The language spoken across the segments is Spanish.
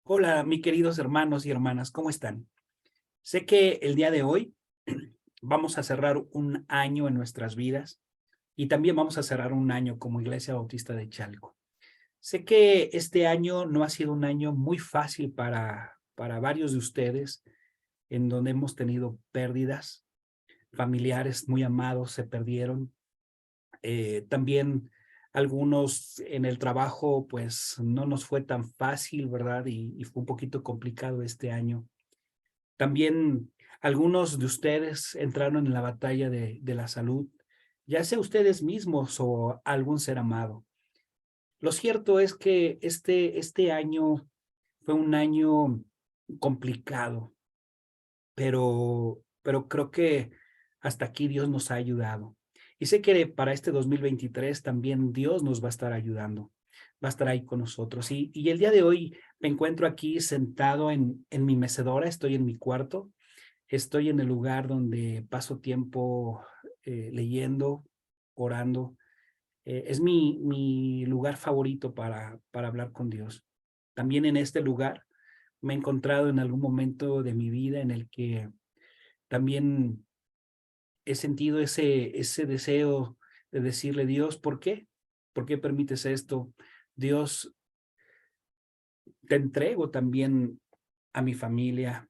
Hola, mis queridos hermanos y hermanas, ¿cómo están? Sé que el día de hoy vamos a cerrar un año en nuestras vidas y también vamos a cerrar un año como Iglesia Bautista de Chalco. Sé que este año no ha sido un año muy fácil para varios de ustedes, en donde hemos tenido pérdidas, familiares muy amados se perdieron. También algunos en el trabajo, pues no nos fue tan fácil, ¿verdad? Y fue un poquito complicado este año. También algunos de ustedes entraron en la batalla de la salud, ya sea ustedes mismos o algún ser amado. Lo cierto es que este año fue un año complicado, pero creo que hasta aquí Dios nos ha ayudado. Y sé que para este 2023 también Dios nos va a estar ayudando, va a estar ahí con nosotros. Y el día de hoy me encuentro aquí sentado en mi mecedora, estoy en mi cuarto. Estoy en el lugar donde paso tiempo leyendo, orando. Es mi lugar favorito para hablar con Dios. También en este lugar me he encontrado en algún momento de mi vida en el que también he sentido ese deseo de decirle, Dios, ¿por qué? ¿Por qué permites esto? Dios, te entrego también a mi familia,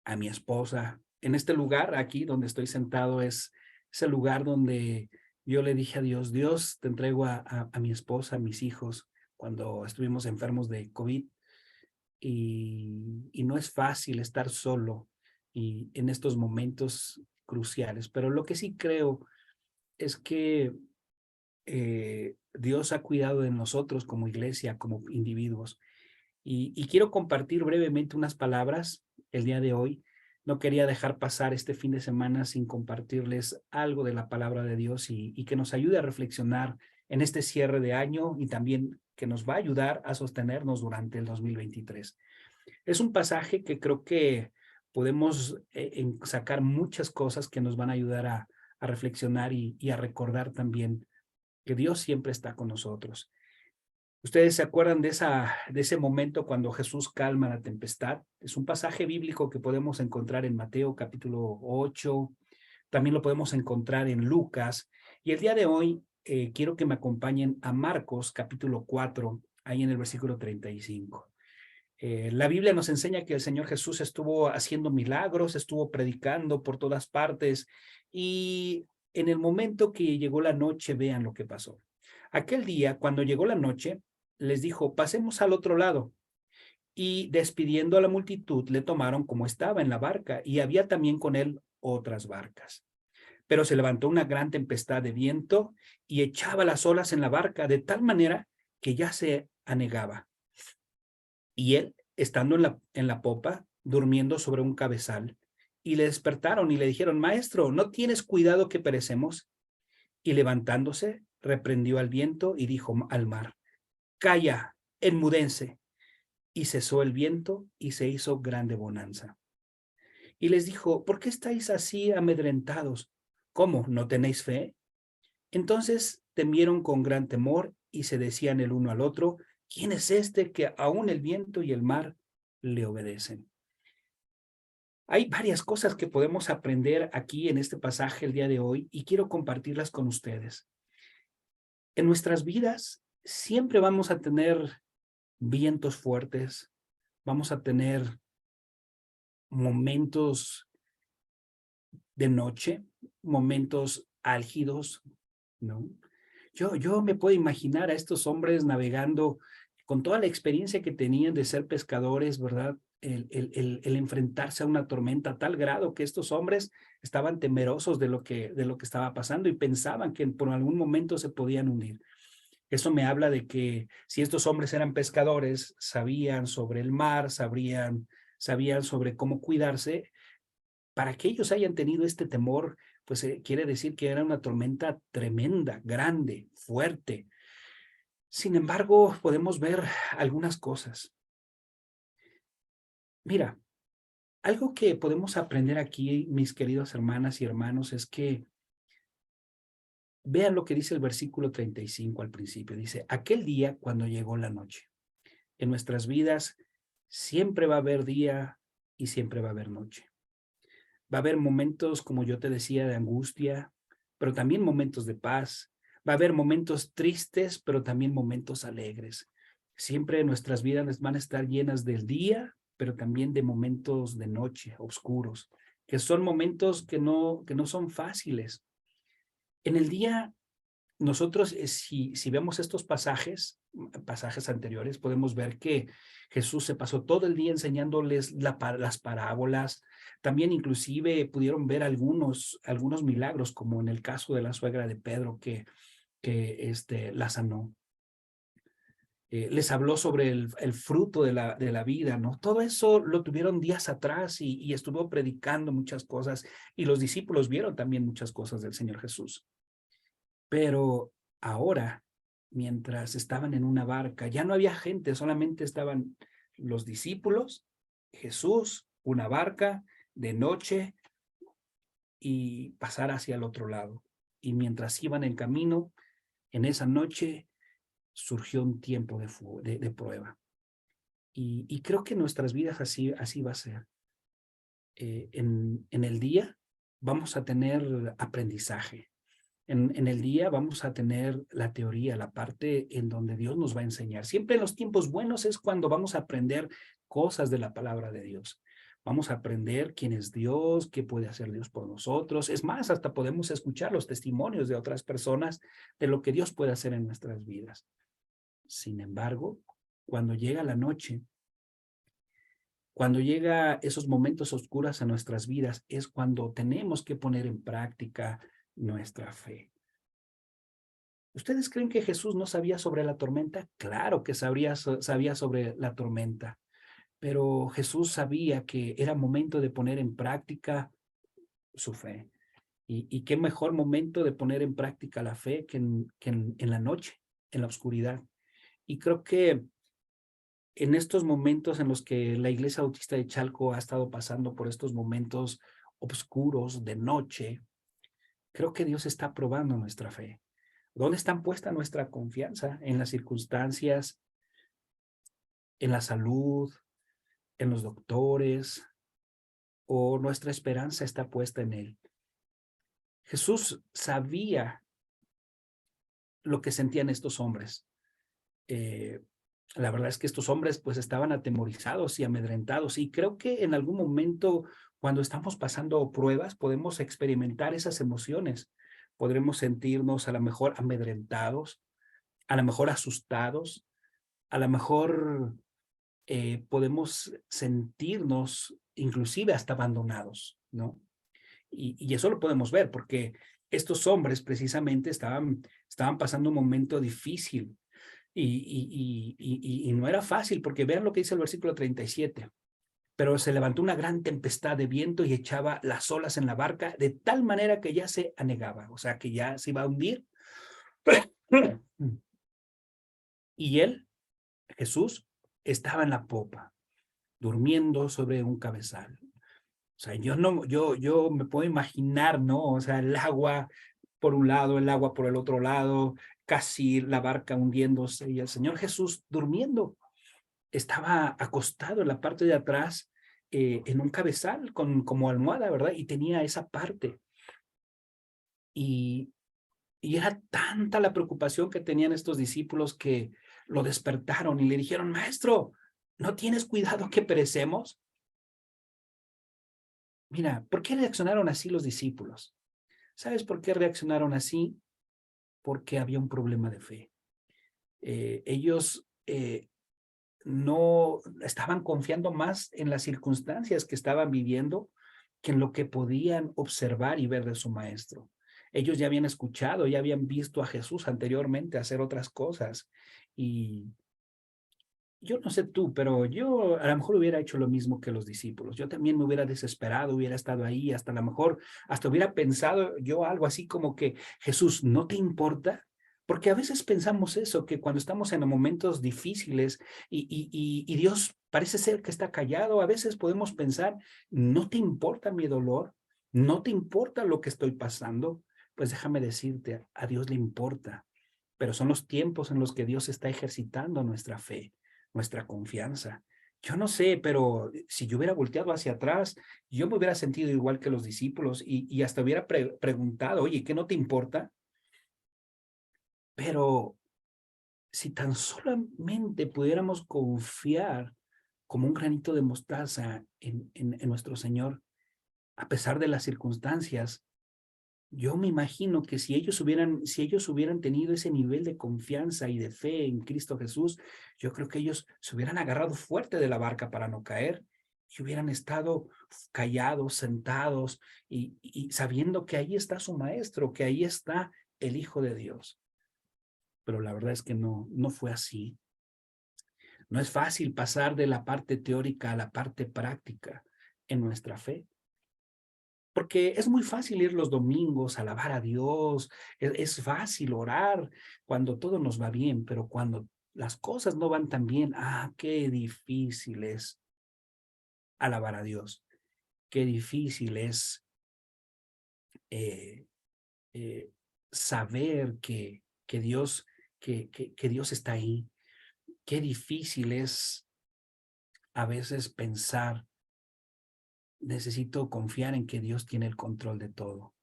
a mi esposa. En este lugar, aquí donde estoy sentado, es el lugar donde yo le dije a Dios, Dios, te entrego a mi esposa, a mis hijos, cuando estuvimos enfermos de COVID. Y no es fácil estar solo y en estos momentos cruciales, pero lo que sí creo es que Dios ha cuidado de nosotros como iglesia, como individuos. Y quiero compartir brevemente unas palabras el día de hoy. No quería dejar pasar este fin de semana sin compartirles algo de la palabra de Dios y que nos ayude a reflexionar en este cierre de año y también que nos va a ayudar a sostenernos durante el 2023. Es un pasaje que creo que podemos sacar muchas cosas que nos van a ayudar a reflexionar y a recordar también que Dios siempre está con nosotros. ¿Ustedes se acuerdan de ese momento cuando Jesús calma la tempestad? Es un pasaje bíblico que podemos encontrar en Mateo capítulo 8, también lo podemos encontrar en Lucas. Y el día de hoy quiero que me acompañen a Marcos capítulo 4, ahí en el versículo 35. La Biblia nos enseña que el Señor Jesús estuvo haciendo milagros, estuvo predicando por todas partes y en el momento que llegó la noche, vean lo que pasó. Aquel día, cuando llegó la noche, les dijo, pasemos al otro lado. Y despidiendo a la multitud, le tomaron como estaba en la barca y había también con él otras barcas. Pero se levantó una gran tempestad de viento y echaba las olas en la barca de tal manera que ya se anegaba. Y él, estando en la popa, durmiendo sobre un cabezal, y le despertaron y le dijeron, Maestro, ¿no tienes cuidado que perecemos? Y levantándose, reprendió al viento y dijo al mar, Calla, enmudece. Y cesó el viento y se hizo grande bonanza. Y les dijo, ¿por qué estáis así amedrentados? ¿Cómo? ¿No tenéis fe? Entonces temieron con gran temor y se decían el uno al otro, ¿quién es este que aún el viento y el mar le obedecen? Hay varias cosas que podemos aprender aquí en este pasaje el día de hoy y quiero compartirlas con ustedes. En nuestras vidas siempre vamos a tener vientos fuertes, vamos a tener momentos de noche, momentos álgidos, ¿no? Yo me puedo imaginar a estos hombres navegando con toda la experiencia que tenían de ser pescadores, ¿verdad? El enfrentarse a una tormenta a tal grado que estos hombres estaban temerosos de lo que estaba pasando y pensaban que por algún momento se podían hundir. Eso me habla de que si estos hombres eran pescadores, sabían sobre el mar, sabían sobre cómo cuidarse, para que ellos hayan tenido este temor, pues quiere decir que era una tormenta tremenda, grande, fuerte. Sin embargo, podemos ver algunas cosas. Mira, algo que podemos aprender aquí, mis queridas hermanas y hermanos, es que vean lo que dice el versículo 35 al principio. Dice, aquel día cuando llegó la noche. En nuestras vidas Siempre va a haber día y siempre va a haber noche. Va a haber momentos, como yo te decía, de angustia, pero también momentos de paz. Va a haber momentos tristes, pero también momentos alegres. Siempre nuestras vidas van a estar llenas del día, pero también de momentos de noche, oscuros, que son momentos que no son fáciles. En el día, nosotros, si vemos estos pasajes anteriores, podemos ver que Jesús se pasó todo el día enseñándoles las parábolas. También inclusive pudieron ver algunos milagros, como en el caso de la suegra de Pedro que la sanó. Les habló sobre el fruto de la vida, ¿no? Todo eso lo tuvieron días atrás y estuvo predicando muchas cosas, y los discípulos vieron también muchas cosas del Señor Jesús. Pero ahora, mientras estaban en una barca, ya no había gente, solamente estaban los discípulos, Jesús, una barca de noche y pasar hacia el otro lado. Y mientras iban en camino, en esa noche surgió un tiempo de prueba. Y creo que en nuestras vidas así va a ser. En el día vamos a tener aprendizaje. En el día vamos a tener la teoría, la parte en donde Dios nos va a enseñar. Siempre en los tiempos buenos es cuando vamos a aprender cosas de la palabra de Dios. Vamos a aprender quién es Dios, qué puede hacer Dios por nosotros. Es más, hasta podemos escuchar los testimonios de otras personas de lo que Dios puede hacer en nuestras vidas. Sin embargo, cuando llega la noche, cuando llega esos momentos oscuros a nuestras vidas, es cuando tenemos que poner en práctica nuestra fe. ¿Ustedes creen que Jesús no sabía sobre la tormenta? Claro que sabía sobre la tormenta, pero Jesús sabía que era momento de poner en práctica su fe. Y qué mejor momento de poner en práctica la fe en la noche, en la oscuridad. Y creo que en estos momentos en los que la Iglesia Bautista de Chalco ha estado pasando por estos momentos oscuros de noche, creo que Dios está probando nuestra fe. ¿Dónde está puesta nuestra confianza? ¿En las circunstancias, en la salud, en los doctores, o nuestra esperanza está puesta en Él? Jesús sabía lo que sentían estos hombres. La verdad es que estos hombres pues estaban atemorizados y amedrentados, y creo que en algún momento, cuando estamos pasando pruebas, podemos experimentar esas emociones. Podremos sentirnos a lo mejor amedrentados, a lo mejor asustados, a lo mejor podemos sentirnos inclusive hasta abandonados, ¿no? Y eso lo podemos ver porque estos hombres precisamente estaban pasando un momento difícil, y no era fácil, porque vean lo que dice el versículo 37. Pero se levantó una gran tempestad de viento y echaba las olas en la barca de tal manera que ya se anegaba, o sea que ya se iba a hundir. Y él, Jesús, estaba en la popa, durmiendo sobre un cabezal. O sea, yo me puedo imaginar, ¿no? O sea, el agua por un lado, el agua por el otro lado, casi la barca hundiéndose, y el Señor Jesús durmiendo. Estaba acostado en la parte de atrás, en un cabezal como almohada, ¿verdad? Y tenía esa parte. Y, y era tanta la preocupación que tenían estos discípulos que lo despertaron y le dijeron: Maestro, ¿no tienes cuidado que perecemos? Mira, ¿por qué reaccionaron así los discípulos? ¿Sabes por qué reaccionaron así? Porque había un problema de fe. Ellos no estaban confiando más en las circunstancias que estaban viviendo que en lo que podían observar y ver de su maestro. Ellos ya habían escuchado, ya habían visto a Jesús anteriormente hacer otras cosas, y yo no sé tú, pero yo a lo mejor hubiera hecho lo mismo que los discípulos. Yo también me hubiera desesperado, hubiera estado ahí, hasta a lo mejor, hasta hubiera pensado yo algo así como que: Jesús, ¿no te importa? Porque a veces pensamos eso, que cuando estamos en momentos difíciles y Dios parece ser que está callado, a veces podemos pensar: ¿no te importa mi dolor? ¿No te importa lo que estoy pasando? Pues déjame decirte, a Dios le importa, pero son los tiempos en los que Dios está ejercitando nuestra fe, nuestra confianza. Yo no sé, pero si yo hubiera volteado hacia atrás, yo me hubiera sentido igual que los discípulos y hasta hubiera preguntado, oye, ¿qué no te importa? Pero si tan solamente pudiéramos confiar como un granito de mostaza en nuestro Señor, a pesar de las circunstancias, yo me imagino que si ellos hubieran tenido ese nivel de confianza y de fe en Cristo Jesús, yo creo que ellos se hubieran agarrado fuerte de la barca para no caer y hubieran estado callados, sentados y sabiendo que ahí está su maestro, que ahí está el Hijo de Dios. Pero la verdad es que no fue así. No es fácil pasar de la parte teórica a la parte práctica en nuestra fe. Porque es muy fácil ir los domingos a alabar a Dios, es fácil orar cuando todo nos va bien, pero cuando las cosas no van tan bien, qué difícil es alabar a Dios, qué difícil es eh, eh, saber que Dios, que Dios está ahí, qué difícil es a veces pensar, necesito confiar en que Dios tiene el control de todo.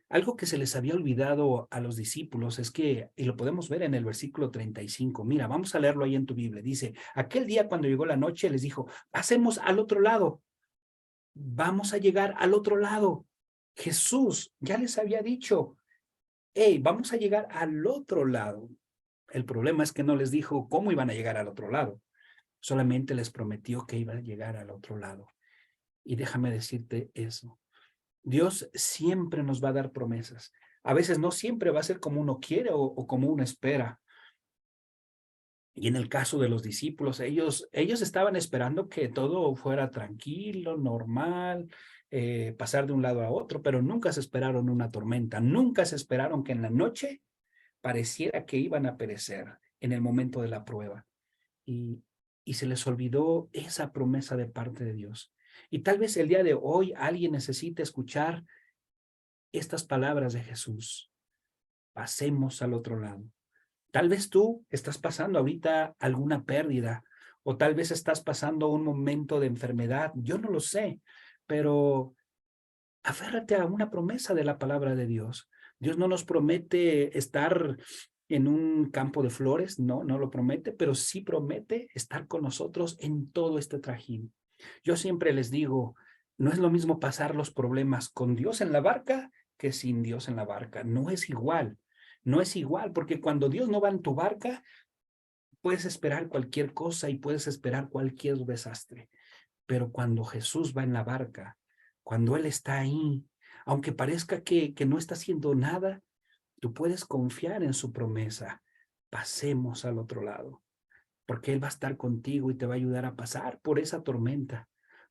Algo que se les había olvidado a los discípulos es que, y lo podemos ver en el versículo 35, mira, vamos a leerlo ahí en tu Biblia, dice, aquel día cuando llegó la noche les dijo, pasemos al otro lado, vamos a llegar al otro lado. Jesús ya les había dicho, hey, vamos a llegar al otro lado. El problema es que no les dijo cómo iban a llegar al otro lado, solamente les prometió que iban a llegar al otro lado. Y déjame decirte eso. Dios siempre nos va a dar promesas. A veces no siempre va a ser como uno quiere o como uno espera. Y en el caso de los discípulos, ellos estaban esperando que todo fuera tranquilo, normal, pasar de un lado a otro, pero nunca se esperaron una tormenta, nunca se esperaron que en la noche pareciera que iban a perecer en el momento de la prueba. Y, y se les olvidó esa promesa de parte de Dios. Y tal vez el día de hoy alguien necesite escuchar estas palabras de Jesús. Pasemos al otro lado. Tal vez tú estás pasando ahorita alguna pérdida o tal vez estás pasando un momento de enfermedad. Yo no lo sé, pero aférrate a una promesa de la palabra de Dios. Dios no nos promete estar en un campo de flores, no lo promete, pero sí promete estar con nosotros en todo este trajín. Yo siempre les digo, no es lo mismo pasar los problemas con Dios en la barca que sin Dios en la barca. No es igual, no es igual, porque cuando Dios no va en tu barca, puedes esperar cualquier cosa y puedes esperar cualquier desastre. Pero cuando Jesús va en la barca, cuando Él está ahí, aunque parezca que no está haciendo nada, tú puedes confiar en su promesa. Pasemos al otro lado, porque Él va a estar contigo y te va a ayudar a pasar por esa tormenta,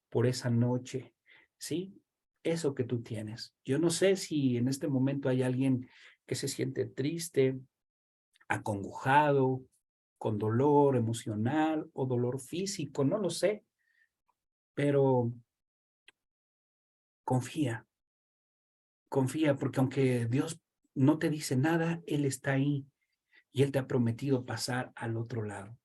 por esa noche, ¿sí? Eso que tú tienes. Yo no sé si en este momento hay alguien que se siente triste, acongojado, con dolor emocional o dolor físico, no lo sé, pero confía, confía, porque aunque Dios no te dice nada, Él está ahí y Él te ha prometido pasar al otro lado.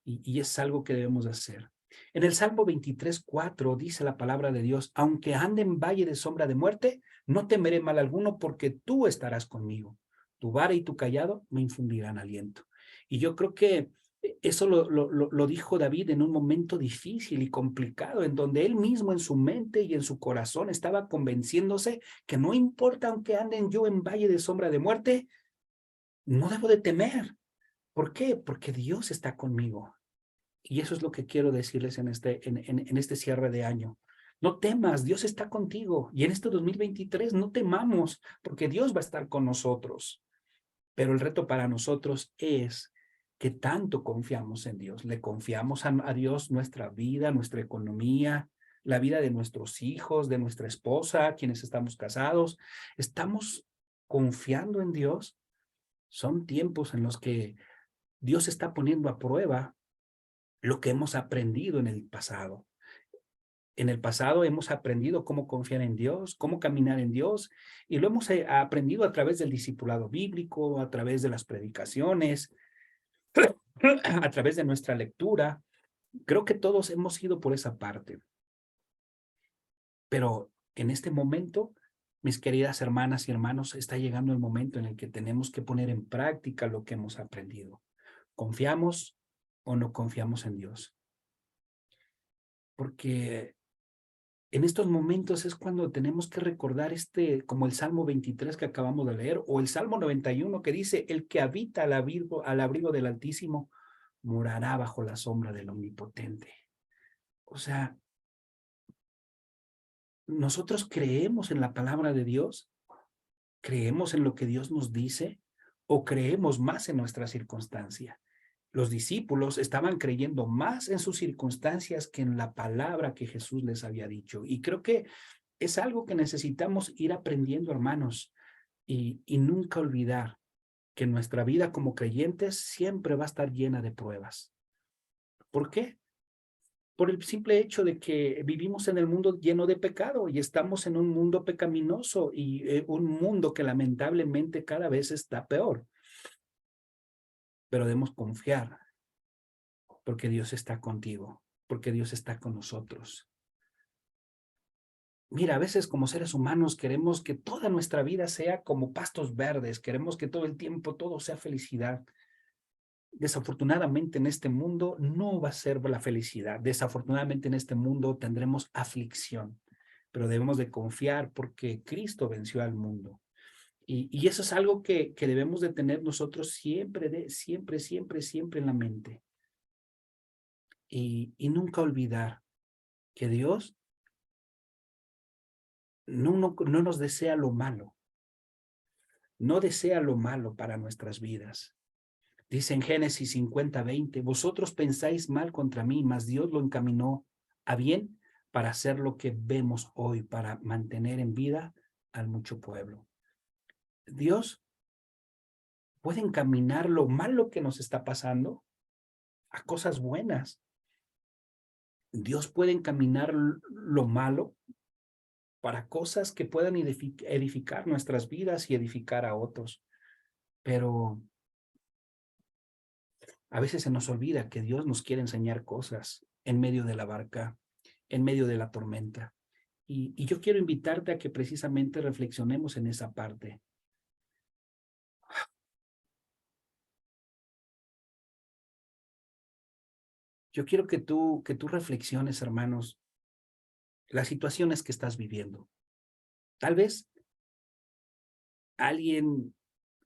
Y es algo que debemos hacer. En el Salmo 23:4 dice la palabra de Dios, aunque ande en valle de sombra de muerte, no temeré mal alguno porque tú estarás conmigo. Tu vara y tu callado me infundirán aliento. Y yo creo que eso lo dijo David en un momento difícil y complicado, en donde él mismo en su mente y en su corazón estaba convenciéndose que no importa aunque anden yo en valle de sombra de muerte, no debo de temer. ¿Por qué? Porque Dios está conmigo. Y eso es lo que quiero decirles en este cierre de año. No temas, Dios está contigo. Y en este 2023 no temamos, porque Dios va a estar con nosotros. Pero el reto para nosotros es que tanto confiamos en Dios. Le confiamos a Dios nuestra vida, nuestra economía, la vida de nuestros hijos, de nuestra esposa, quienes estamos casados. ¿Estamos confiando en Dios? Son tiempos en los que Dios está poniendo a prueba lo que hemos aprendido en el pasado. En el pasado hemos aprendido cómo confiar en Dios, cómo caminar en Dios, y lo hemos aprendido a través del discipulado bíblico, a través de las predicaciones, a través de nuestra lectura, Creo que todos hemos ido por esa parte. Pero en este momento, mis queridas hermanas y hermanos, está llegando el momento en el que tenemos que poner en práctica lo que hemos aprendido. ¿Confiamos o no confiamos en Dios? Porque en estos momentos es cuando tenemos que recordar como el Salmo 23 que acabamos de leer, o el Salmo 91 que dice, el que habita al abrigo del Altísimo morará bajo la sombra del Omnipotente. O sea, nosotros creemos en la palabra de Dios, creemos en lo que Dios nos dice, o creemos más en nuestra circunstancia. Los discípulos estaban creyendo más en sus circunstancias que en la palabra que Jesús les había dicho. Y creo que es algo que necesitamos ir aprendiendo, hermanos, y nunca olvidar que nuestra vida como creyentes siempre va a estar llena de pruebas. ¿Por qué? Por el simple hecho de que vivimos en el mundo lleno de pecado y estamos en un mundo pecaminoso y un mundo que lamentablemente cada vez está peor. Pero debemos confiar porque Dios está contigo, porque Dios está con nosotros. Mira, a veces como seres humanos queremos que toda nuestra vida sea como pastos verdes, queremos que todo el tiempo todo sea felicidad. Desafortunadamente en este mundo no va a ser la felicidad. Desafortunadamente en este mundo tendremos aflicción, pero debemos de confiar porque Cristo venció al mundo. Y eso es algo que debemos de tener nosotros siempre, siempre en la mente. Y nunca olvidar que Dios no nos desea lo malo. No desea lo malo para nuestras vidas. Dice en Génesis 50:20, vosotros pensáis mal contra mí, mas Dios lo encaminó a bien para hacer lo que vemos hoy, para mantener en vida al mucho pueblo. Dios puede encaminar lo malo que nos está pasando a cosas buenas. Dios puede encaminar lo malo para cosas que puedan edificar nuestras vidas y edificar a otros. Pero a veces se nos olvida que Dios nos quiere enseñar cosas en medio de la barca, en medio de la tormenta. Y yo quiero invitarte a que precisamente reflexionemos en esa parte. Yo quiero que tú reflexiones, hermanos, las situaciones que estás viviendo. Tal vez alguien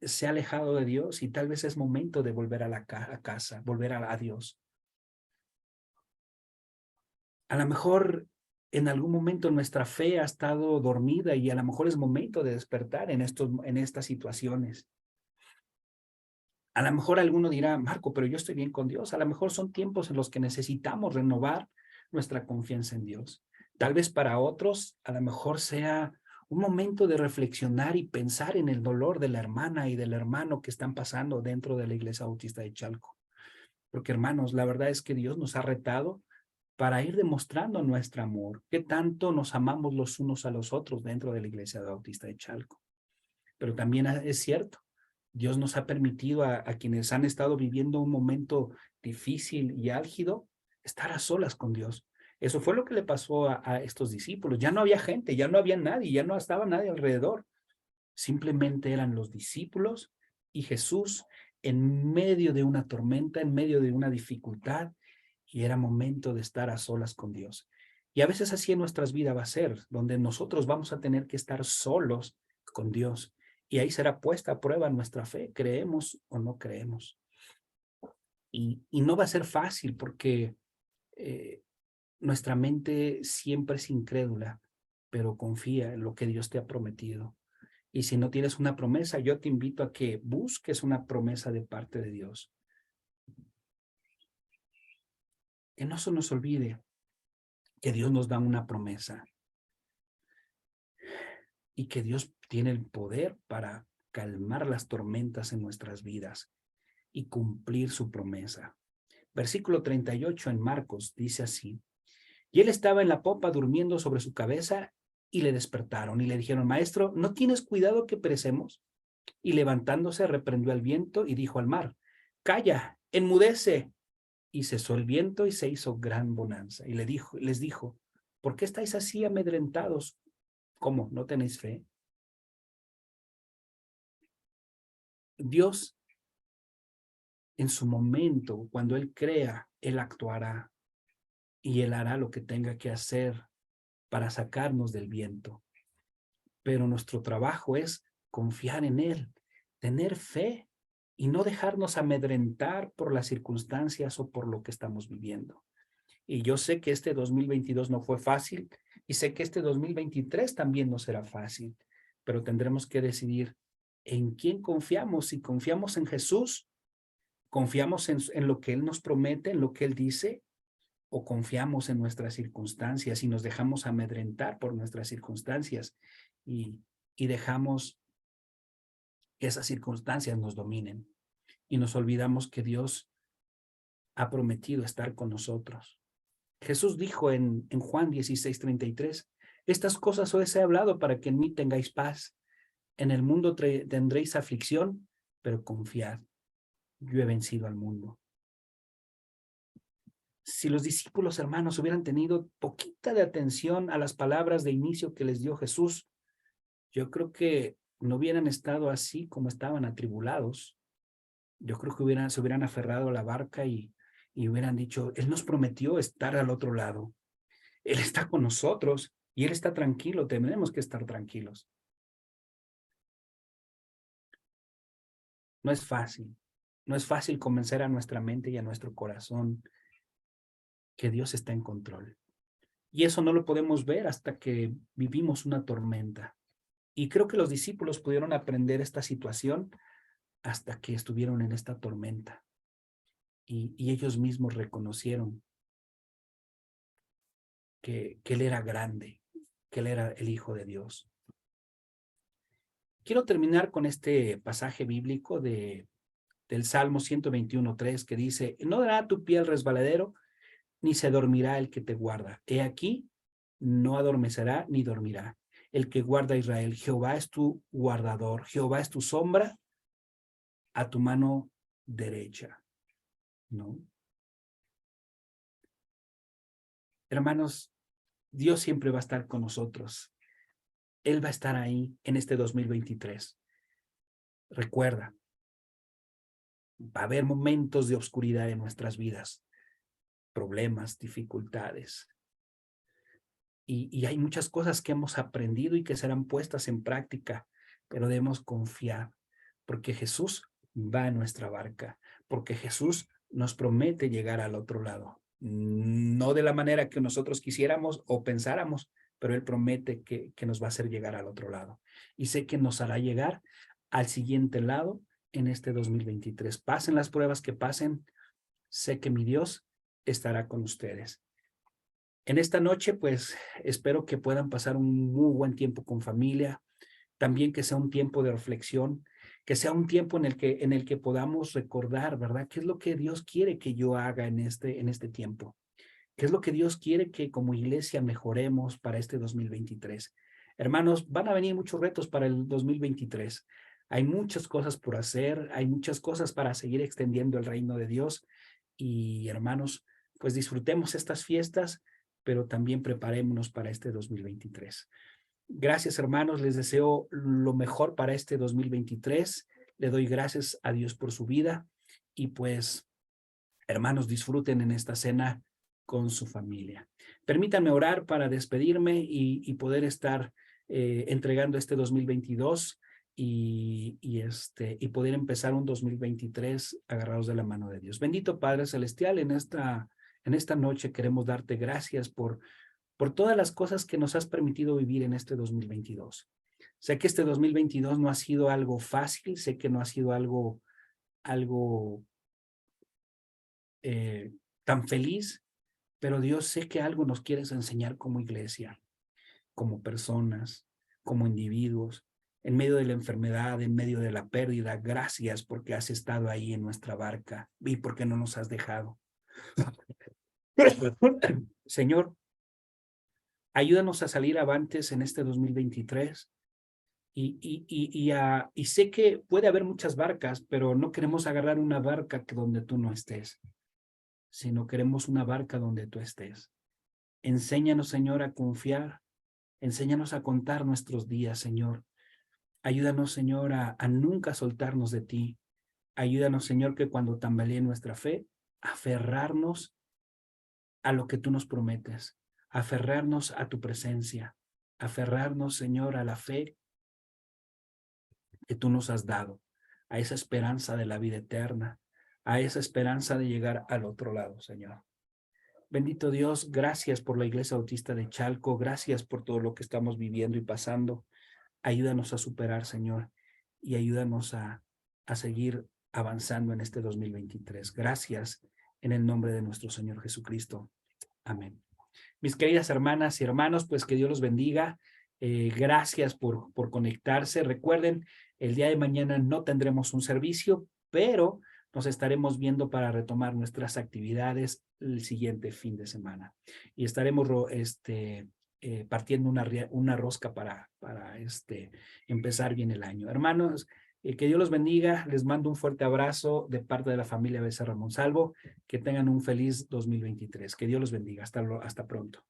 se ha alejado de Dios y tal vez es momento de volver a casa, volver a Dios. A lo mejor en algún momento nuestra fe ha estado dormida y a lo mejor es momento de despertar en estas situaciones. A lo mejor alguno dirá, Marco, pero yo estoy bien con Dios. A lo mejor son tiempos en los que necesitamos renovar nuestra confianza en Dios. Tal vez para otros, a lo mejor sea un momento de reflexionar y pensar en el dolor de la hermana y del hermano que están pasando dentro de la Iglesia Bautista de Chalco. Porque hermanos, la verdad es que Dios nos ha retado para ir demostrando nuestro amor, qué tanto nos amamos los unos a los otros dentro de la Iglesia Bautista de Chalco. Pero también es cierto, Dios nos ha permitido a quienes han estado viviendo un momento difícil y álgido, estar a solas con Dios. Eso fue lo que le pasó a estos discípulos. Ya no había gente, ya no había nadie, ya no estaba nadie alrededor. Simplemente eran los discípulos y Jesús en medio de una tormenta, en medio de una dificultad, y era momento de estar a solas con Dios. Y a veces así en nuestras vidas va a ser, donde nosotros vamos a tener que estar solos con Dios. Y ahí será puesta a prueba nuestra fe, creemos o no creemos. Y no va a ser fácil porque nuestra mente siempre es incrédula, pero confía en lo que Dios te ha prometido. Y si no tienes una promesa, yo te invito a que busques una promesa de parte de Dios. Que no se nos olvide que Dios nos da una promesa y que Dios tiene el poder para calmar las tormentas en nuestras vidas y cumplir su promesa. Versículo 38 en Marcos dice así, y él estaba en la popa durmiendo sobre su cabeza y le despertaron y le dijeron, maestro, ¿no tienes cuidado que perecemos? Y levantándose reprendió al viento y dijo al mar, calla, enmudece. y cesó el viento y se hizo gran bonanza. Y les dijo, ¿por qué estáis así amedrentados? ¿Cómo? ¿No tenéis fe? Dios, en su momento, cuando Él crea, Él actuará y Él hará lo que tenga que hacer para sacarnos del viento. Pero nuestro trabajo es confiar en Él, tener fe y no dejarnos amedrentar por las circunstancias o por lo que estamos viviendo. Y yo sé que este 2022 no fue fácil y sé que este 2023 también no será fácil, pero tendremos que decidir en quién confiamos. Si confiamos en Jesús, confiamos en lo que Él nos promete, en lo que Él dice, o confiamos en nuestras circunstancias y nos dejamos amedrentar por nuestras circunstancias y, y dejamos que esas circunstancias nos dominen y nos olvidamos que Dios ha prometido estar con nosotros. Jesús dijo en Juan 16:33, estas cosas os he hablado para que en mí tengáis paz. En el mundo tendréis aflicción, pero confiad, yo he vencido al mundo. Si los discípulos, hermanos, hubieran tenido poquita de atención a las palabras de inicio que les dio Jesús, yo creo que no hubieran estado así como estaban atribulados. Yo creo que se hubieran aferrado a la barca y hubieran dicho, Él nos prometió estar al otro lado. Él está con nosotros y Él está tranquilo, tenemos que estar tranquilos. No es fácil convencer a nuestra mente y a nuestro corazón que Dios está en control. Y eso no lo podemos ver hasta que vivimos una tormenta. Y creo que los discípulos pudieron aprender esta situación hasta que estuvieron en esta tormenta. Y ellos mismos reconocieron que Él era grande, que Él era el Hijo de Dios. Quiero terminar con este pasaje bíblico del Salmo 121:3 que dice, no dará tu pie al resbaladero, ni se dormirá el que te guarda. He aquí, no adormecerá ni dormirá. El que guarda a Israel, Jehová es tu guardador, Jehová es tu sombra a tu mano derecha. ¿No? Hermanos, Dios siempre va a estar con nosotros. Él va a estar ahí en este 2023. Recuerda, va a haber momentos de oscuridad en nuestras vidas, problemas, dificultades. Y hay muchas cosas que hemos aprendido y que serán puestas en práctica, pero debemos confiar, porque Jesús va a nuestra barca, porque Jesús nos promete llegar al otro lado. No de la manera que nosotros quisiéramos o pensáramos, pero Él promete que nos va a hacer llegar al otro lado. Y sé que nos hará llegar al siguiente lado en este 2023. Pasen las pruebas que pasen, sé que mi Dios estará con ustedes. En esta noche, pues, espero que puedan pasar un muy buen tiempo con familia, también que sea un tiempo de reflexión, que sea un tiempo en el que podamos recordar, ¿verdad? ¿Qué es lo que Dios quiere que yo haga en este tiempo? ¿Qué es lo que Dios quiere que como iglesia mejoremos para este 2023? Hermanos, van a venir muchos retos para el 2023. Hay muchas cosas por hacer, hay muchas cosas para seguir extendiendo el reino de Dios. Y hermanos, pues disfrutemos estas fiestas, pero también preparémonos para este 2023. Gracias, hermanos, les deseo lo mejor para este 2023. Le doy gracias a Dios por su vida y pues, hermanos, disfruten en esta cena con su familia. Permítanme orar para despedirme y poder estar entregando este 2022 y poder empezar un 2023 agarrados de la mano de Dios. Bendito Padre Celestial, en esta noche queremos darte gracias por todas las cosas que nos has permitido vivir en este 2022. Sé que este 2022 no ha sido algo fácil, sé que no ha sido algo tan feliz, pero Dios, sé que algo nos quieres enseñar como iglesia, como personas, como individuos, en medio de la enfermedad, en medio de la pérdida. Gracias porque has estado ahí en nuestra barca y porque no nos has dejado. Señor, ayúdanos a salir avantes en este 2023 y sé que puede haber muchas barcas, pero no queremos agarrar una barca donde tú no estés. sino queremos una barca donde tú estés. Enséñanos, Señor, a confiar. Enséñanos a contar nuestros días, Señor. Ayúdanos, Señor, a nunca soltarnos de ti. Ayúdanos, Señor, que cuando tambalee nuestra fe, aferrarnos a lo que tú nos prometes, aferrarnos a tu presencia, aferrarnos, Señor, a la fe que tú nos has dado, a esa esperanza de la vida eterna, a esa esperanza de llegar al otro lado, Señor. Bendito Dios, gracias por la Iglesia Bautista de Chalco, gracias por todo lo que estamos viviendo y pasando. Ayúdanos a superar, Señor, y ayúdanos a seguir avanzando en este 2023. Gracias en el nombre de nuestro Señor Jesucristo. Amén. Mis queridas hermanas y hermanos, pues que Dios los bendiga. Gracias por conectarse. Recuerden, el día de mañana no tendremos un servicio, pero nos estaremos viendo para retomar nuestras actividades el siguiente fin de semana. Y estaremos partiendo una rosca para empezar bien el año. Hermanos, que Dios los bendiga. Les mando un fuerte abrazo de parte de la familia Becerra Monsalvo. Que tengan un feliz 2023. Que Dios los bendiga. Hasta pronto.